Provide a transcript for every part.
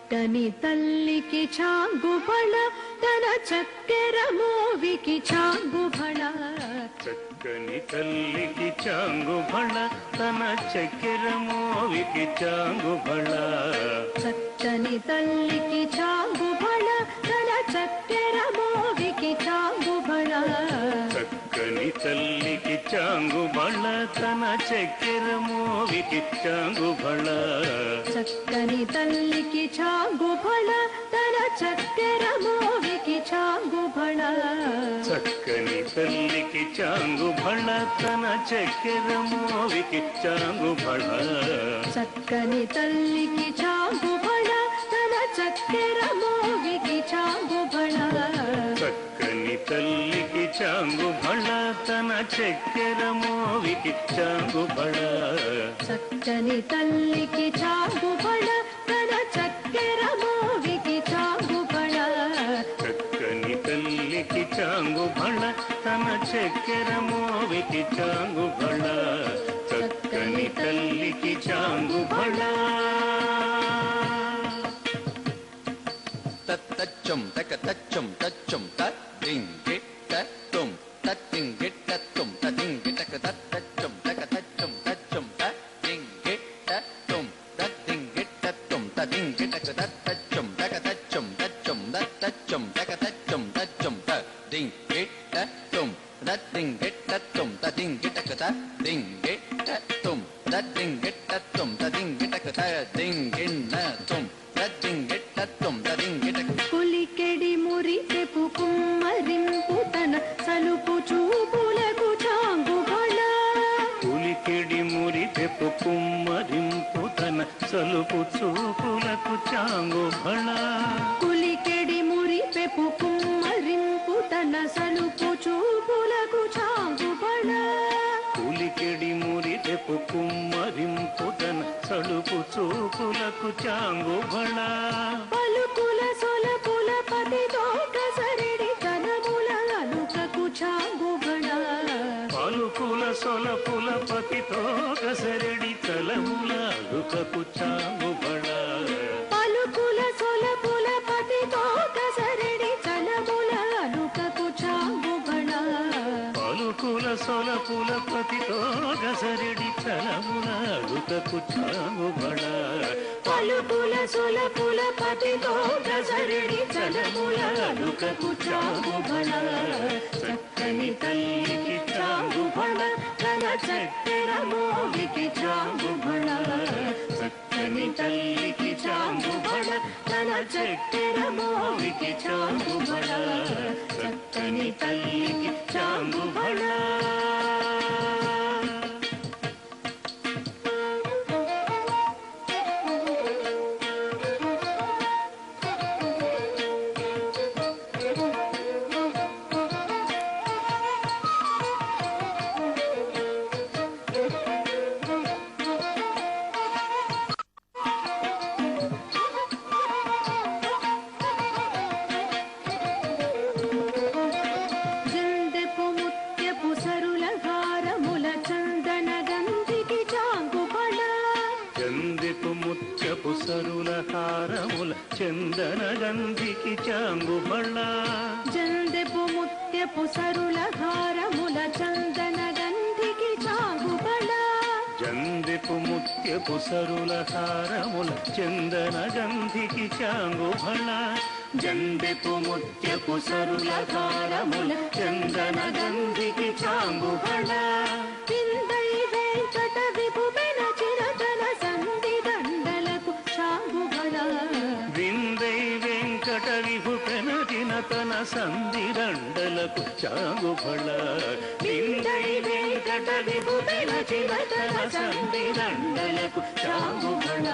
చక్కని తల్లికి చాంగుబళ తన చక్కెర మోవికి చాంగుబళ చక్కని తల్లికి చాంగుబళ తన చక్కెర మోవికి చాంగుబళ చక్కని తల్లికి చాంగుబళ తన చక్కెర మోవికి చాంగుబళ చక్కని తల్లికి చాంగుబళ తన చక్కెర మోవికి చాంగుబళ చక్కని తల్లికి చాంగుబళ తన చక్కెర మోవికి చాంగుబళ చక్కని తల్లికి చాంగుబళ తన చక్కెర మోవికి చాంగుబళ చక్కని తల్లికి చాంగుబళ తన చక్కెర మోవికి చాంగుబళ చక్కని తల్లికి చాంగుబళ తన చక్కెర మోవికి చాంగుబళ చక్కని తల్లికి చాంగుబళ తన చక్కెర మోవికి చాంగుబళ చక్కని తల్లికి చాంగుబళ తన చక్కెర మోవికి చాంగుబళ చక్కని తల్లికి చాంగుబళ తచ్చం తక తచ్చం తచ్చం తద్దింగే తత్తం తద్దింగే తత్తం తద్దింగే తక తచ్చం తక తచ్చం తచ్చం తద్దింగే తత్తం తద్దింగే తత్తం తద్దింగే తక తచ్చం తక తచ్చం తచ్చం తచ్చం తక తచ్చం తచ్చం తద్దింగే తత్తం తద్దింగే తత్తం తద్దింగే తక తద్దింగే తత్తం తద్దింగే తత్తం తద్దింగే తక తద్దింగే నత్తం తద్దింగే తత్తం తద్దింగే కులికెడి మురిపెపు కుమ్మరింపు తన సలుపు చూపులకు చాంగుబళ పులికెడి మురిపెపు కుమ్మరింపు తన సలుపు చూపులకు చాంగుబళ కులికెడి మురిపెపు కుమ్మరింపు తన సలుపు చూపులకు చాంగుబళ పులికెడి మురిపెపు కుమ్మరింపు తన సలుపు చూపులకు చాంగుబళ పలుకుల సొలపుల పతితో కసరిడి తనముల అలుకకు చాంగుబళ పలుకుల సొలపుల పతితో కసరడి తలముల అలుకకు చాంగుబళ పలుకుల సొలపుల పతితో కసరిడి తనముల అలుకకు చాంగుబళ పలుకుల సొలపుల పతితో కసరడి తలముల అలుకకు చాంగుబళ పలుకుల సొలపుల పతితో కసరిడి తనముల అలుకకు చాంగుబళ చక్కని తల్లికి చాంగుబళ తన చక్కెర మోవికి చాంగుబళ చక్కని తల్లికి చాంగుబళ తన చక్కెర మోవికి చాంగుబళ చక్కని తల్లికి చాంగుబళ జందెపు ముత్యపు సరుల హారముల చందన గంధికి చాంగుబళ చందిపు ముత్యపు సరుల హారముల చందన గంధికి చాంగుబళ జందెపు ముత్యపు సరుల హారముల చందన గంధికి చాంగుబళ చందిపు ముత్యపు సరుల హారముల చందన గంధికి చాంగుబళ జందిపు ముత్యపు సరుల హారముల చందన గంధికి చాంగుబళ పిందై వెంకట విభుపెన చిరతన సంధి దండలకు చాంగుబళ విందై వెంకట విభుపెనదిన తన సంధిరండలకు చాంగుబళ విందై వెంకట విభుపెనదిన తన సంధిరండలకు చాంగుబళ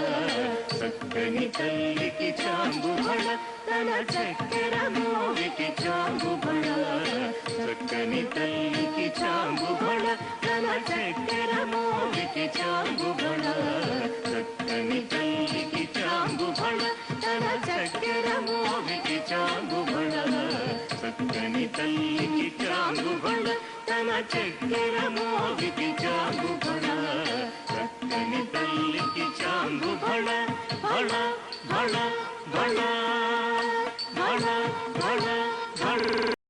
చక్కని తల్లికి చాంగుబళ తన చక్కెర మోవికి చాంగుబళ చక్కని తల్లికి చాంగుబళ తన చక్కెర మోవికి చాంగుబళ చక్కని తల్లికి చాంగుబళ తన చక్కెర మోవికి చాంగుబళ చక్కని తల్లికి చాంగుబళ తన చక్కెర మోవికి చాంగుబళ చక్కని తల్లికి చాంగుబళ బళ బళ ఘణ ఘణ ఘణ ఘణ